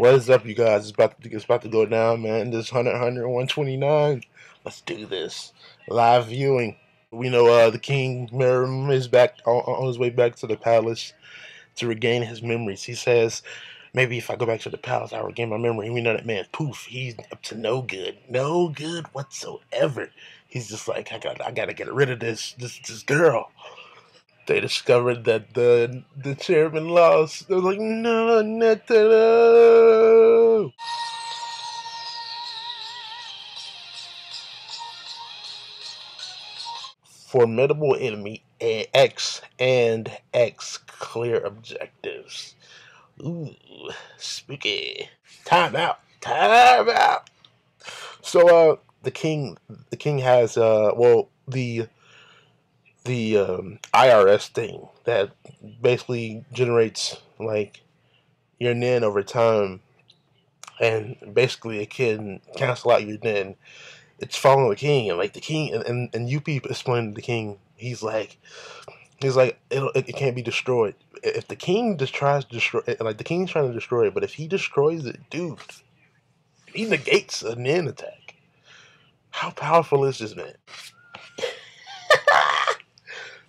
What is up, you guys? It's about to go down, man. This 100, Let's do this. Live viewing. We know the king Merrim is back on his way back to the palace to regain his memories. He says, maybe if I go back to the palace, I'll regain my memory. We know that man, poof, he's up to no good. No good whatsoever. He's just like, I gotta get rid of this girl. They discovered that the chairman lost. They were like, no, no. Formidable enemy, X and X clear objectives. Ooh, spooky. Time out. Time out. So the king has the IRS thing that basically generates like your nin over time, and basically it can cancel out your nin. It's following the king, and like the king and UP explained to the king, he's like it can't be destroyed. If the king just tries to destroy it, like the king's trying to destroy it, but if he destroys it, dude, he negates a nin attack. How powerful is this man?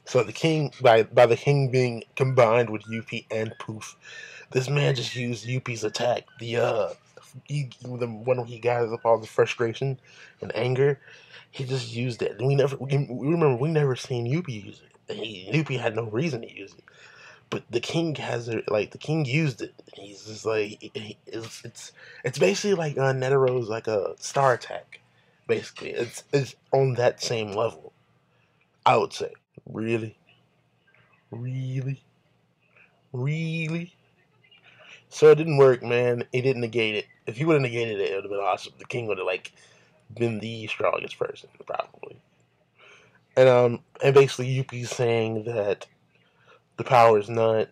So the king, by the king being combined with UP and Poof, this man just used UP's attack. The one where he gathers up all the frustration and anger, he just used it. And we remember we never seen UP use it. UP had no reason to use it, but the king has it. Like the king used it. And he's just like it's basically like Netero's like a star attack. Basically, it's on that same level, I would say. Really? Really? Really? So it didn't work, man. He didn't negate it. If he would have negated it, it would have been awesome. The king would have like been the strongest person, probably. And basically UP's saying that the power is not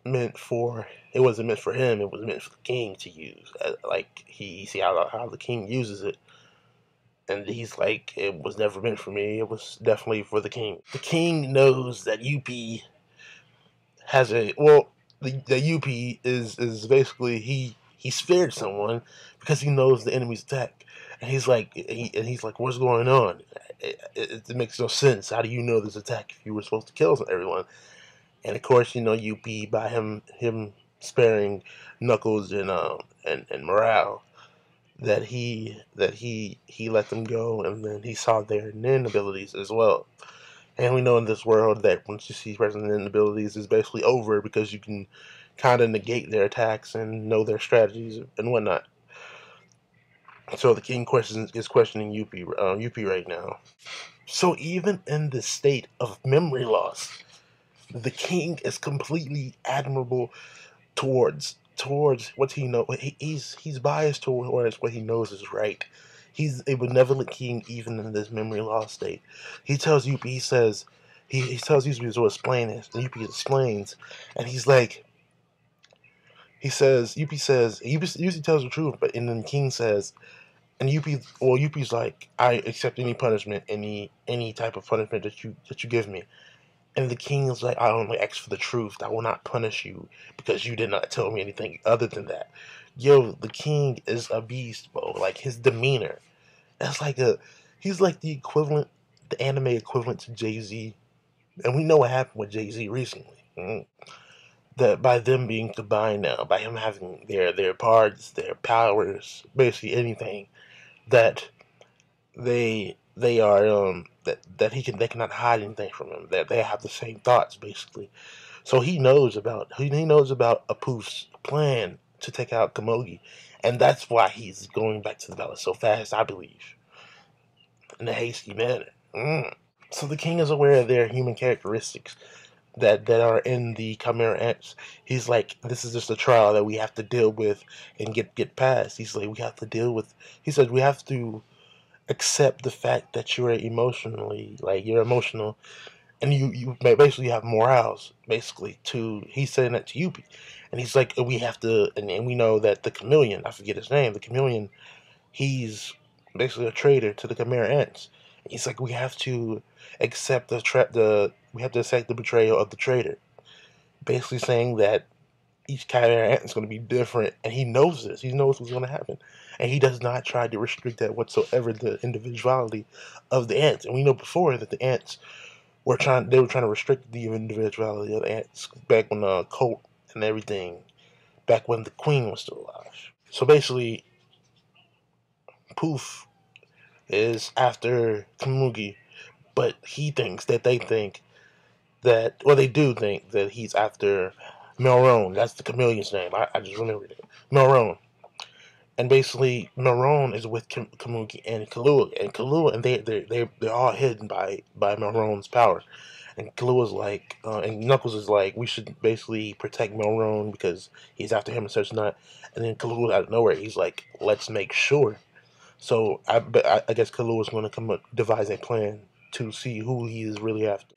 meant for. It wasn't meant for him. It was meant for the king to use. Like he see how the king uses it. And he's like, it was never meant for me. It was definitely for the king. The king knows that UP has a the UP is basically he spared someone because he knows the enemy's attack, and he's like what's going on? It makes no sense. How do you know this attack if you were supposed to kill everyone? And of course, you know, UP by him sparing Knuckles and Morale, that he let them go, and then he saw their nin abilities as well. And we know in this world that once you see present nin abilities, it's basically over because you can kind of negate their attacks and know their strategies and whatnot. So the king is questioning UP right now. So even in the state of memory loss, the king is completely admirable towards what he knows. He's biased towards what he knows is right. He's a benevolent king even in this memory loss state. He tells UP, he tells UP to explain this, and UP explains, and he's like, he usually tells the truth, but and then the king says, and UP's like, I accept any punishment, any type of punishment that you give me. And the king is like, I only ask for the truth. I will not punish you because you did not tell me anything other than that. Yo, the king is a beast, bro. Like his demeanor, that's like he's like the equivalent, the anime equivalent to Jay-Z. And we know what happened with Jay-Z recently. That by them being combined now, by him having their parts, their powers, basically anything, that they are they cannot hide anything from him. That they have the same thoughts basically. So he knows about Apu's plan to take out Komogi, and that's why he's going back to the palace so fast, I believe, in a hasty manner. So the king is aware of their human characteristics that are in the Chimera Ants. He's like, this is just a trial that we have to deal with and get past. He's like, we have to deal with. He said we have to accept the fact that you're you're emotional, and you basically have morals basically to. He's saying that to UP, and he's like, we have to, and we know that the chameleon, I forget his name, the chameleon, he's basically a traitor to the Chimera Ants. He's like, we have to accept we have to accept the betrayal of the traitor, basically saying that each chimera ant is going to be different, and he knows this. He knows what's going to happen, and he does not try to restrict that whatsoever, the individuality of the ants. And we know before that the ants they were trying to restrict the individuality of the ants back when the cult and everything, back when the queen was still alive. So basically, Poof is after Kamugi, but he thinks that they think that, well, they do think that he's after Melrone. That's the chameleon's name. I just remembered it. Melrone. And basically, Melrone is with Kamugi and Kahlua, and they're all hidden by Melrone's power. And Kalua's like, and Knuckles is like, we should basically protect Melrone because he's after him and such not. And then Kalua out of nowhere, he's like, let's make sure. So I guess Kalua's going to come up, devise a plan to see who he is really after.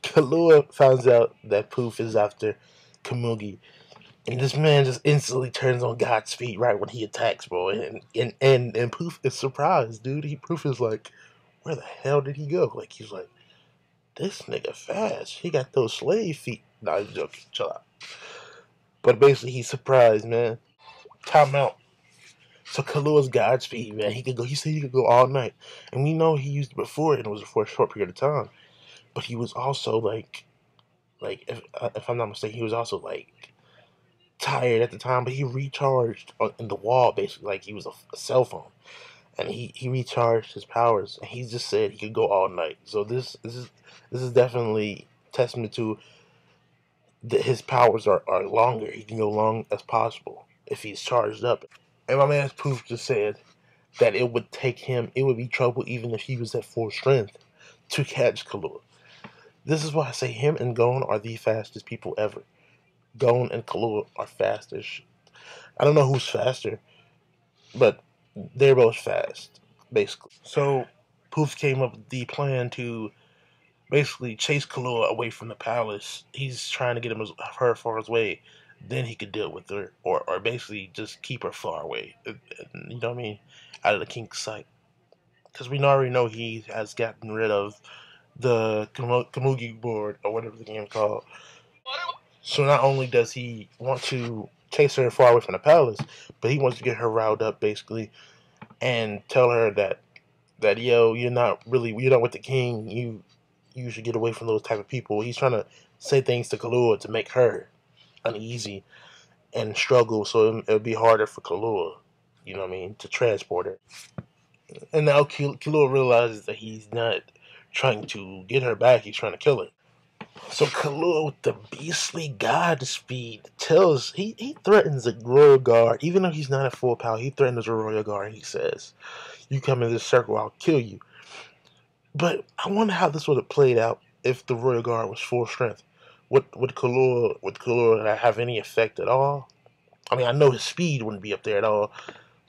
Kalua finds out that Poof is after Kamugi, and this man just instantly turns on Godspeed right when he attacks, bro. And Poof is surprised, dude. Poof is like, where the hell did he go? Like, he's like, this nigga fast. He got those slave feet. Nah, I'm joking. Chill out. But basically, he's surprised, man. Time out. So Kalua's Godspeed, man. He could go. He said he could go all night, and we know he used it before, and it was for a short period of time. But he was also like if I'm not mistaken, he was also like tired at the time. But he recharged in the wall, basically, like he was a cell phone, and he recharged his powers. And he just said he could go all night. So this is definitely testament to that his powers are longer. He can go long as possible if he's charged up. And my man's Poof just said that it would be trouble even if he was at full strength to catch Kalua. This is why I say him and Gon are the fastest people ever. Gon and Kalua are fast as shit. I don't know who's faster, but they're both fast, basically. So Poof came up with the plan to basically chase Kalua away from the palace. He's trying to get her far away. Then he could deal with her, or basically just keep her far away. You know what I mean? Out of the king's sight. Because we already know he has gotten rid of the Kamugi board, or whatever the game's called. So not only does he want to chase her far away from the palace, but he wants to get her riled up, basically, and tell her that yo, you're not with the king. You should get away from those type of people. He's trying to say things to Kalua to make her uneasy and struggle, so it'll be harder for Kalua, you know what I mean, to transport her. And now Kalua realizes that he's not trying to get her back, he's trying to kill her. So Kalua, with the beastly Godspeed, he threatens the royal guard. Even though he's not at full power, he threatens the royal guard, and he says, you come in this circle, I'll kill you. But I wonder how this would have played out if the royal guard was full strength. Would Kalua have any effect at all? I mean, I know his speed wouldn't be up there at all.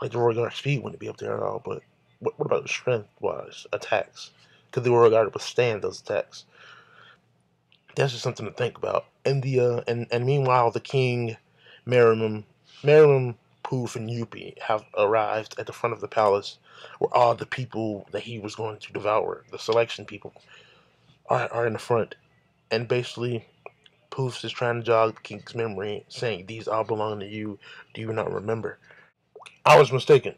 Like, the royal guard's speed wouldn't be up there at all. But what about the strength-wise attacks? Could the royal guard withstand those attacks? That's just something to think about. And and meanwhile, the king, Merriman, Poof, and Yuppie have arrived at the front of the palace, where all the people that he was going to devour, the selection people, are in the front. And basically, Poof's is trying to jog the king's memory, saying, these all belong to you. Do you not remember? I was mistaken.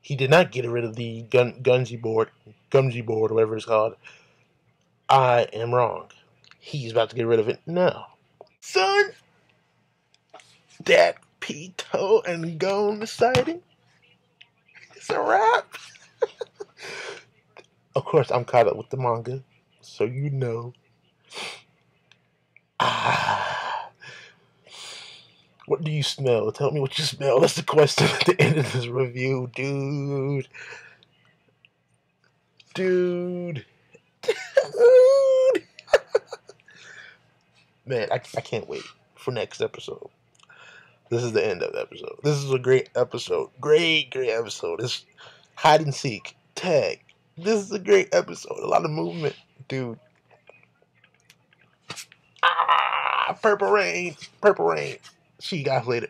He did not get rid of the Gumsy board, or whatever it's called. I am wrong. He's about to get rid of it now. Son, that Pito and Gon sighting, it's a wrap. Of course, I'm caught up with the manga, so you know. What do you smell? Tell me what you smell. That's the question at the end of this review, dude. Dude. Man, I can't wait for next episode. This is the end of the episode. This is a great episode. Great episode. It's hide and seek. Tag. This is a great episode. A lot of movement, dude. Purple rain. See you guys later.